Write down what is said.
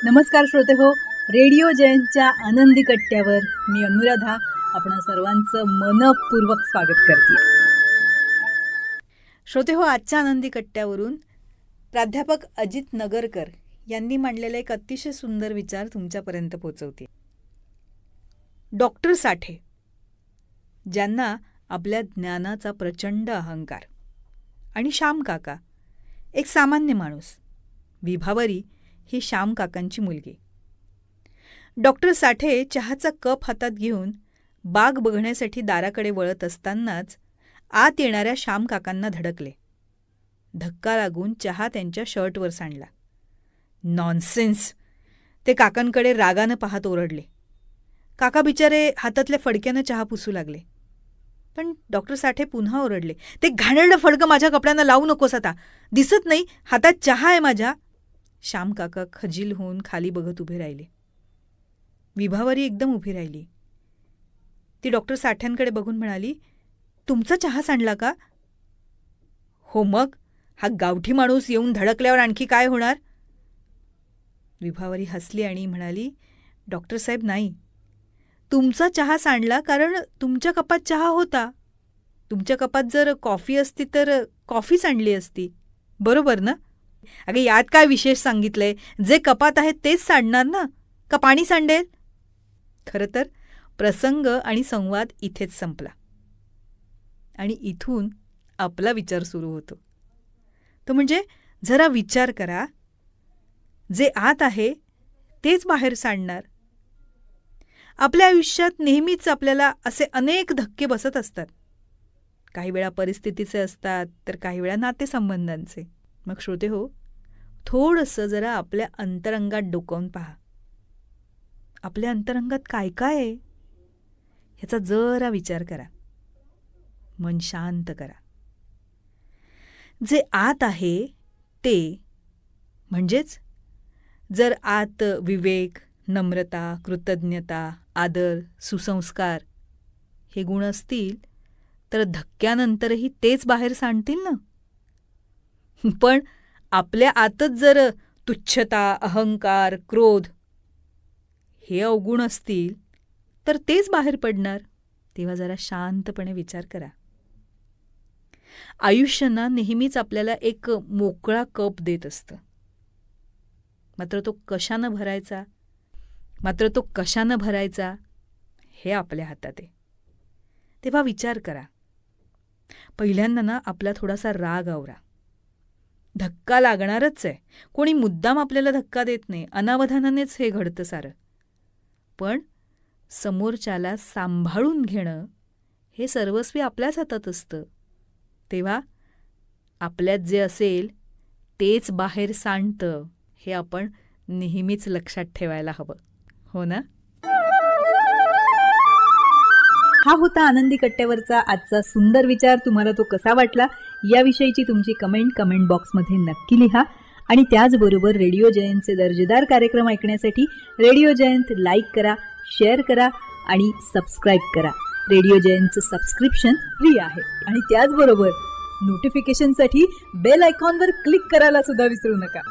नमस्कार श्रोते हो, रेडिओ जयंतच्या आनंदी कट्ट्यावर मी अनुराधा आपण सर्वांचं मनपूर्वक स्वागत करते. श्रोते हो, आजच्या आनंदी कट्ट्यावरून प्राध्यापक अजित नगरकर यांनी मांडलेला एक अतिशय सुंदर विचार तुमच्यापर्यंत पोहोचवते. डॉक्टर साठे, ज्यांना आपल्या ज्ञानाचा प्रचंड अहंकार, आणि श्याम काका, एक सामान्य माणूस. विभावरी ही श्याम काकांची मुलगी. डॉक्टर साठे चहाचा कप हातात घेऊन बाग बघण्यासाठी दाराकडे वळत असतानाच आत येणाऱ्या श्याम काकांना धडकले. धक्का लागून चहा त्यांच्या शर्टवर सांडला. नॉनसेन्स, ते काकांकडे रागानं पाहत ओरडले. काका बिचारे हातातल्या फडक्यानं चहा पुसू लागले. पण डॉक्टर साठे पुन्हा ओरडले, ते घाणेरडं फडकं माझ्या कपड्यांना लावू नकोस, आता दिसत नाही हातात चहा आहे माझ्या. श्याम काका खजील होऊन खाली बघत उभे राहिले. विभावरी एकदम उभी राहिली. ती डॉक्टर साठ्यांकडे बघून म्हणाली, तुमचा चहा सांडला का? हो मग, हा गावठी माणूस येऊन धडकल्यावर आणखी काय होणार? विभावरी हसली आणि म्हणाली, डॉक्टर साहेब नाही, तुमचा चहा सांडला कारण तुमच्या कपात चहा होता. तुमच्या कपात जर कॉफी असती तर कॉफी सांडली असती, बरोबर ना? अगं यात काय विशेष सांगितलंय, जे कपात आहे तेच सांडणार ना, का पाणी सांडेल? खरं तर प्रसंग आणि संवाद इथेच संपला आणि इथून आपला विचार सुरू होतो. तो म्हणजे जरा विचार करा, जे आत आहे तेच बाहेर सांडणार. आपल्या आयुष्यात नेहमीच आपल्याला असे अनेक धक्के बसत असतात. काही वेळा परिस्थितीचे असतात तर काही वेळा नातेसंबंधांचे. मग श्रोते हो, थोडंसं जरा आपल्या अंतरंगात डोकावून पहा. आपल्या अंतरंगात काय काय आहे ह्याचा जरा विचार करा. मन शांत करा. जे आत आहे ते म्हणजेच जर आत विवेक, नम्रता, कृतज्ञता, आदर, सुसंस्कार हे गुण असतील तर धक्क्यानंतरही तेच बाहेर सांडतील ना. पण आपल्या आतच जर तुच्छता, अहंकार, क्रोध हे अवगुण असतील तर तेच बाहेर पडणार. तेव्हा जरा शांतपणे विचार करा. आयुष्य ना नेहमीच आपल्याला एक मोकळा कप देत असतं. मात्र तो कशानं भरायचा हे आपल्या हातात आहे. तेव्हा विचार करा. पहिल्यांदा ना आपला थोडासा राग आवरा. धक्का लागणारच आहे. कोणी मुद्दाम आपल्याला धक्का देत नाही, अनावधानानेच हे घडतं सारं. पण समोरच्याला सांभाळून घेणं हे सर्वस्वी आपल्याच हातात असतं. तेव्हा आपल्यात जे असेल तेच बाहेर सांडतं हे आपण नेहमीच लक्षात ठेवायला हवं, हो ना? हा होता आनंदी कट्ट्यावरचा आजचा सुंदर विचार. तुम्हाला तो कसा वाटला याविषयीची तुमची कमेंट बॉक्समध्ये नक्की लिहा. आणि त्याचबरोबर रेडिओ जयंतचे दर्जेदार कार्यक्रम ऐकण्यासाठी रेडिओ जयंत लाईक करा, शेअर करा आणि सबस्क्राईब करा. रेडिओ जयंतचं सबस्क्रिप्शन फ्री आहे. आणि त्याचबरोबर नोटिफिकेशनसाठी बेल आयकॉनवर क्लिक करायला सुद्धा विसरू नका.